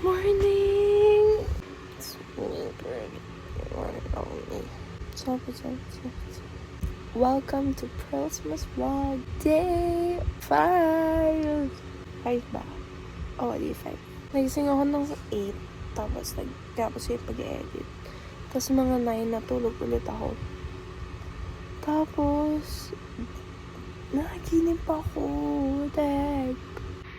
morning! It's me, Bird. One and only. So. Welcome to Pearl's Vlog. Day 5! 5 ba? Oo, day 5. Nagising ako ng 8. Tapos yung pag-edit. Tapos mga 9 natulog ulit ako. Tapos nakaginip ako. What the heck?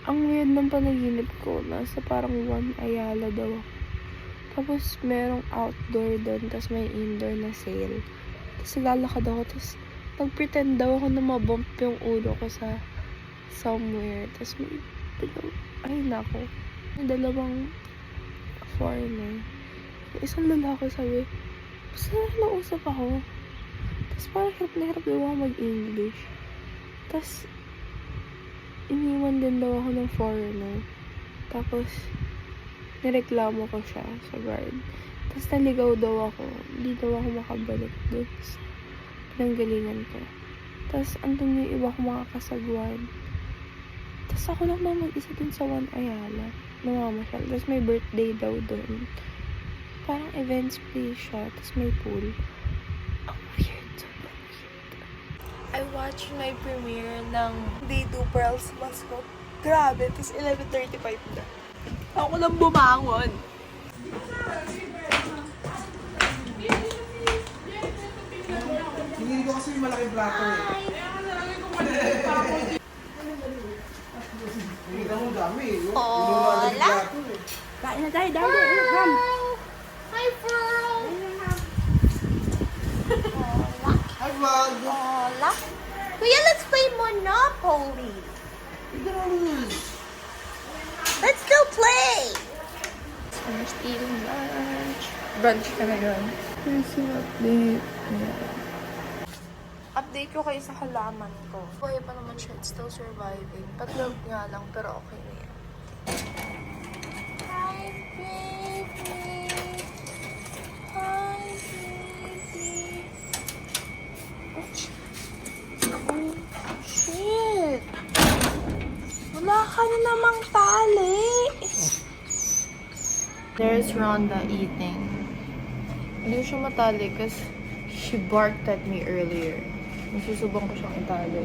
Ang weird ng panaginip ko. Nasa parang One Ayala daw ako. Tapos merong outdoor doon. Tapos may indoor na sale. Tapos naglalakad ako. Tapos nag-pretend daw ako na mabump yung ulo ko sa somewhere. Tapos may dalawang foreigner. Yung isang lalaki sabi, basta nausap ako. Tapos parang hirap na hirap daw ako mag-English. Tapos iniwan din daw ako ng foreigner. Tapos nireklamo ko siya sa guard. Tapos naligaw daw ako. Hindi daw ako makabalik doon sa pinanggalingan ko. Tapos andun yung iba kong mga kasagwan. Tapos ako lang naman mag-isa dun sa One Ayala. Namamasyal. Tapos may birthday daw doon. Parang events place siya. Tapos may pool. Ang weird. Sobrang weird. I watched my premiere ng Day 2 Pearl's Mascot. Grabe. Tapos 11:35 na. Ako lang bumangon. Hindi ko kasi yung malaking plato eh. Hindi ka mo dami eh. Hola! Kain na tayo, dami. Hi, Pearl! Hi, vlog! Hola! Kuya, let's play Monopoly! You're gonna lose! Let's still play! Finished eating lunch. Brunch ka na yun. Here's yung update. Update ko kayo sa halaman ko. Buhay pa naman siya. It's still surviving. Patlog nga lang, pero okay na yan. Hi, baby! Hi, baby! Oh, shit! Wala ka na namang tali! There's Rhonda eating. Hindi siya matali kasi she barked at me earlier. Nasusubong ko siyang itali.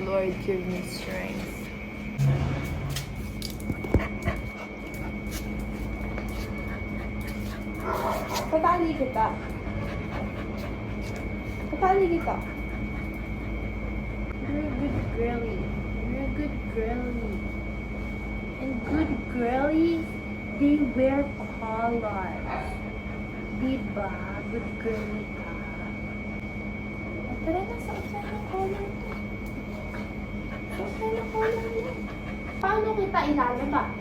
Lord, give me strength. Patali kita. Patali kita. You're a good girlie. You're a good girlie. And good girlies, they wear collars. Diba? Good girlie ka. Tara na, saan ng collar to? Saan ng collar niya? Paano kita ilalabas?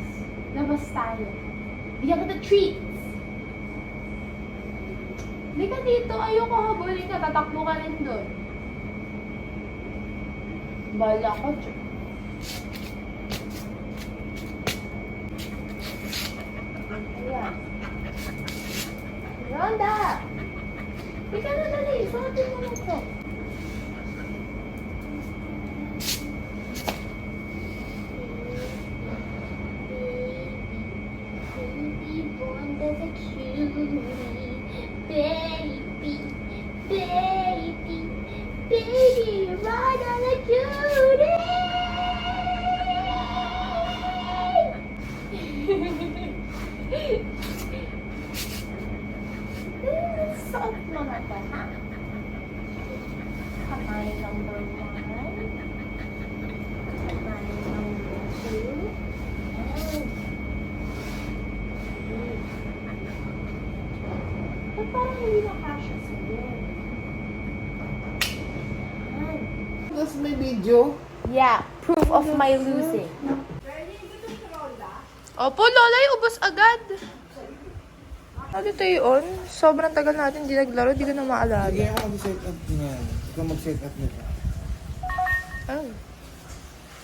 Labas tayo. Bigyan kita treats. Hindi ka dito. Ayoko habulin ka. Tatakbo ka rin doon. Bala ko, Diyo. Ayan. Rhonda! Ika na dali. Suotin mo na ito. Baby, Rhonda, the cutie. Baby, baby, baby, Rhonda, the cutie. Suot mo na ito, ha? Kamay number 1. Kamay number 2. Ba't parang hindi na kasha sa'yo? Ayan. That's my video. Yeah, proof of my losing. Opo, Lola, ubos agad. Ano ito yun? Sobrang tagal natin hindi naglaro, di ko na maalala. Hindi ako mag-set up niyan. Ikaw mag-set up nito. Oh.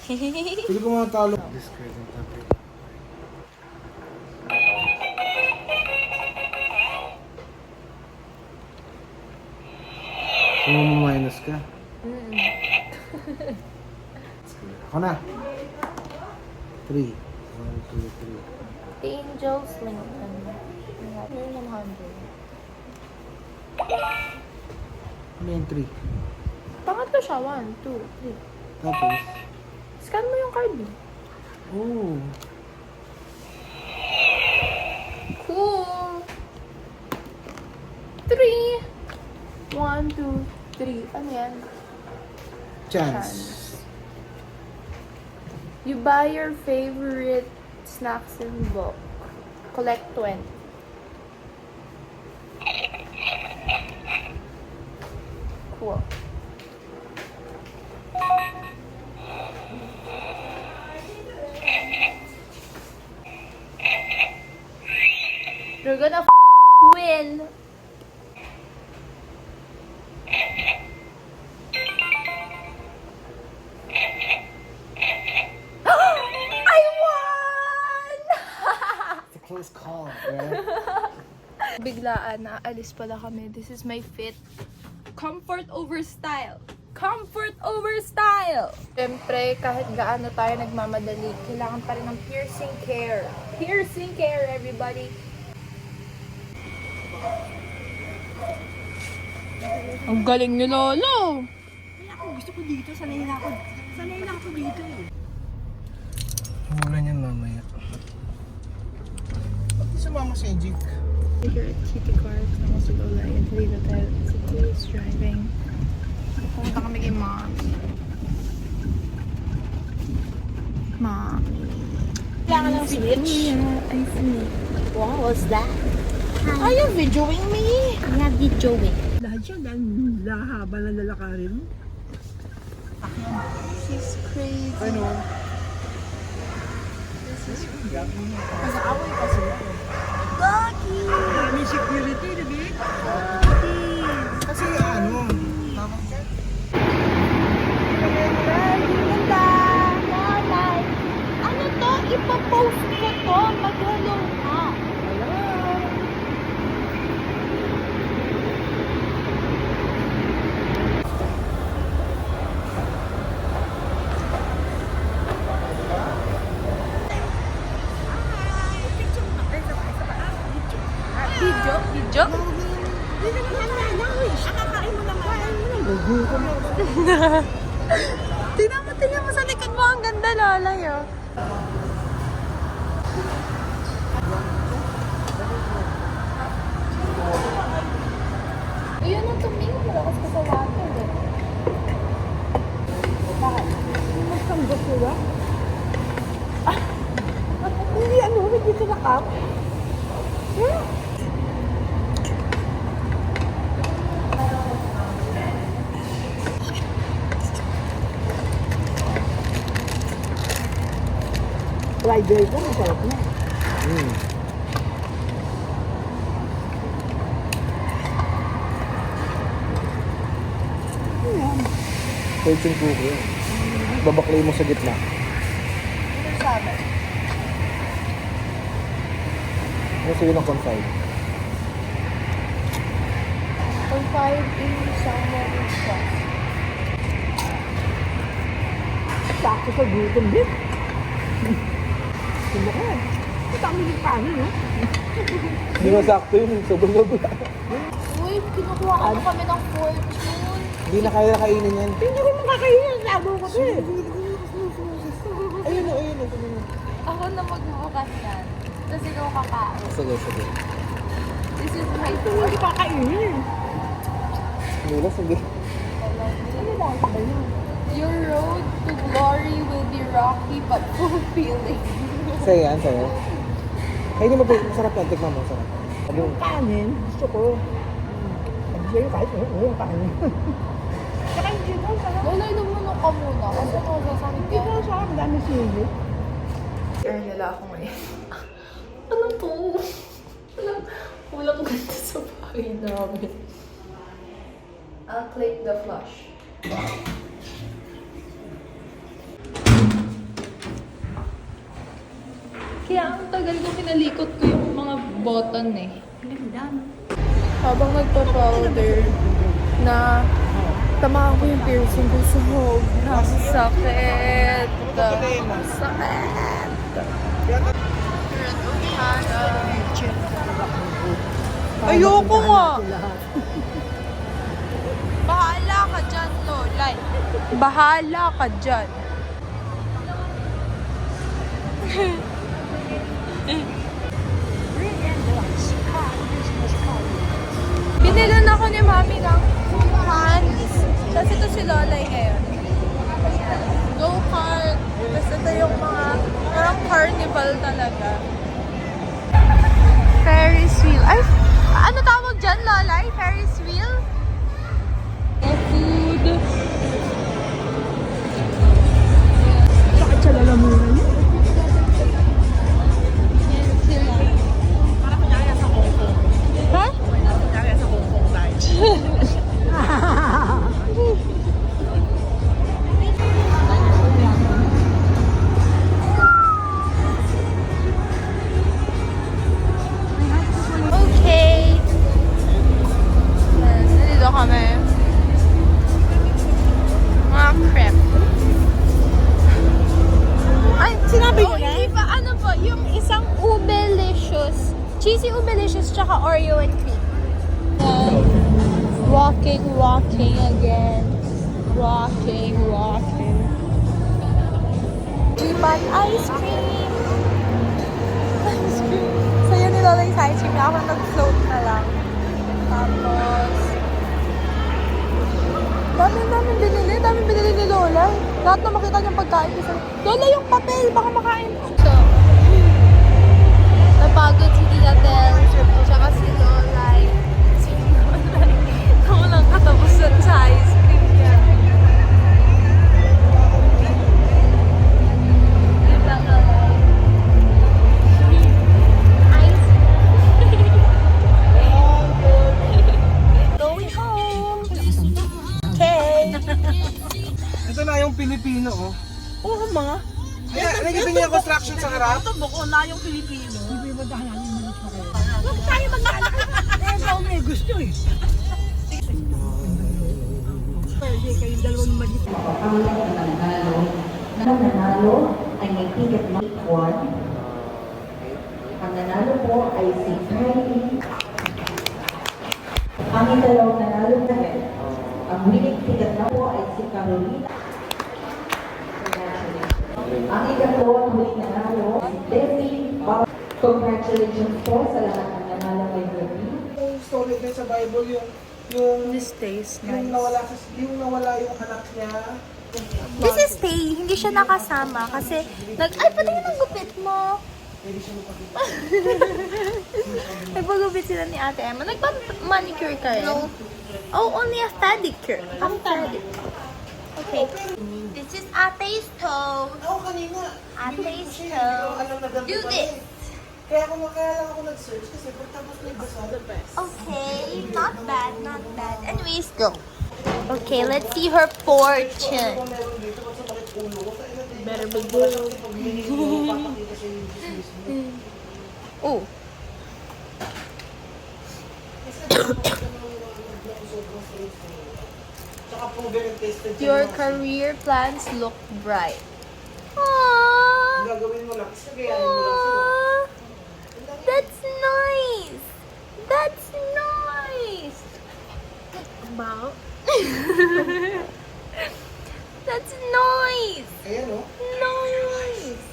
Pili ko mga talo. Discard ang topic. Kung minus ka. Ako na. 3. 1, 2, 3. Angels Lincoln. You're 100. Ano yung 3? Pangatlo siya. 1, 2, 3. Tapos? Scan mo yung card mo. Oh. Cool. 3. 1, 2, 3. Ano yan? Chance. You buy your favorite snacks in bulk. Collect 20. Cool. You're gonna win. I won! It's a close call, right? Biglaan, naalis pala kami. This is my fit. Comfort over style. Comfort over style! Siyempre, kahit gaano tayo nagmamadali, kailangan pa rin ng piercing care. Piercing care, everybody! Ang galing ni Lolo! Gusto ko dito, sanay na ako dito eh. Wala niyan mamaya. Pati sumama si Jig. Here at Kitty Car, kasama si Lola and Lila tayo. Si Kuya is driving. Pupunta kami kay Mommy. Mommy. Kailangan ng switch. Yeah, I see. What was that? Are you videoing me? Yeah, videoing. Lahat yan, dahil lahaba na lalakarin. She's crazy. Ano? Kasaway pa sila. Dami security, diba? Kasi ano? Tama ka? Ano to? Ipapost ko to. Mag-hello ka. Video? Video? Hindi naman nananawish. Akakain mo naman. Tingnan mo sa likod mo. Ang ganda, Lola, yun. Ayun ang tumingin. Malakas ka sa water, eh. Bakit? Magsanggap sila. Hindi ano, hindi sila kap. Rider ko, masarap na. Fortune cookie. Babaklay mo sa gitna. Ano sabi? Ano sa'yo ng confide? Confide in someone you trust. Sakto sa gutom din. Sino ka? Ito ang mga paano, no? Hindi masakto yun. Sobrang-sobra. Uy, kinukuha ka kami ng fortune. Hindi na kaya kainin yan. Hindi ko makakainin. Labo ko to eh. Ayun o. Ako na magbubukas yan. Tapos ikaw kakain. Sige. This is my Ito food. hindi kakainin. Lula, sige. Ano ba ang sabay mo? Your road to glory will be rocky but fulfilling. Sa'yo yan, sa'yo. Kainin mo ba? Masarap yan. Tikman mo. Masarap. Sabi mo. Kanin, gusto ko. Sabi sa'yo, kahit yung kanin. Saka yung dito, sarap. Lola, lumunok ka muna. Kasi masasakit Dito, ka. sarap. Dami sili. Kaya nila ako ngayon. Ano to? Walang ganda sa bahay namin. I'll click the flush. Kaya ang tagal ko pinalikot ko yung mga button eh. Ganda, no? Habang nagpa-powder na Tamaan ko yung piercing ko. Sobrang sakit. Sakit. Ayoko nga. Bahala ka dyan, Lolay. Bahala ka dyan. Binilan ako ni Mami ng pants. Kasi ito si Lolay ngayon. Go-kart. Basta ito yung mga parang carnival talaga. Ferris wheel. Ay, ano tawag dyan, Lolay? Ferris wheel? Food. Sakit sa lalamunan niya. Yan sila. Ha? Okay. Nandito kami. Mga crap. Ay, sinabi niyo na? Hindi pa. Ano po, yung isang Ubelicious. Cheesy Ubelicious tsaka Oreo and cream. Walking again. Walking. Jipan ice cream. Ice cream. Sa'yo ni Lola yung ice cream. Ako nag-float na lang. Tapos, daming binili ni Lola. Lahat na makita niyang pagkain. Lola, yung papel, baka makain. So, napagod si Tita Tel, tsaka si Lolay. Walang katapusan sa ice cream niya. Diba, Lolay? Ice Going home. Okay. Ito na yung Pilipino, oh. Oo, mga. Nakikita niyo yung construction sa harap? Ito, buko na yung Pilipino. Hindi ba dahalan yung malit pa kayo? Huwag tayo maglalaki. Eh, ikaw may gusto eh. Hindi kayong dalawang malit. Ang nanalo ay may ticket na 1. Ang nanalo po ay si Kylie. Ang ikalawang nanalo na ang winning ticket na po ay si Carolina. Ang ikatlo ang huling nanalo ay Desi. Congratulations po sa lahat ng nanalo kay Desi. Yung story din sa Bible, yung This tastes yung nawala yung anak niya. This is Tay. Hindi siya nakasama kasi ay, pati yung gupit mo. Nagpagupit sila ni Ate Emma. Nagpa-manicure ka rin? No. Oh, only a pedicure. Ang pedicure. Okay. This is Ate's toe. Ako kanina. Ate's Hindi ko toe. alam na ganito Do pala this. eh. Kaya lang ako nag-search kasi pagtapos na yung the best. Okay. Not bad, not bad. Anyways, go. Okay, let's see her fortune. Better be good. Oh. Tsaka proven and tested. Your career plans look bright. Aww. Ang gagawin mo lang, is nagayanin mo lang sila. Aww. That's nice. That's nice. Wow. That's nice. Ayan o. Nice.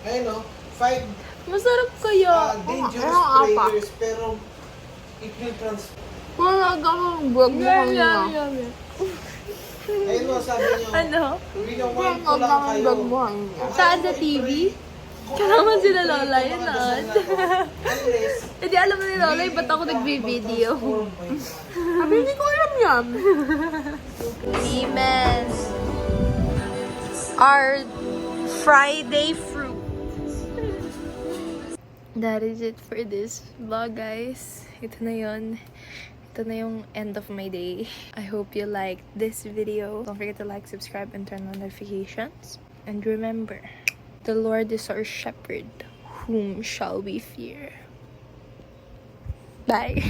Ayan o. 5 Masarap kaya. dangerous players pero it will transfer. Wala kang vlog mo kanina. Ayun o, sabi niyo. Ano? Binawan ko lang kayo. Saan sa TV? Kailangan sila Lola yun noon. Unless, Hindi alam na ni Lola, ba't ako nagbi-video? Sabi, hindi ko alam yan. Amen. Our Friday fruit. That is it for this vlog, guys. Ito na yun. Ito na yung end of my day. I hope you liked this video. Don't forget to like, subscribe, and turn on notifications. And remember, the Lord is our shepherd. Whom shall we fear? Bye.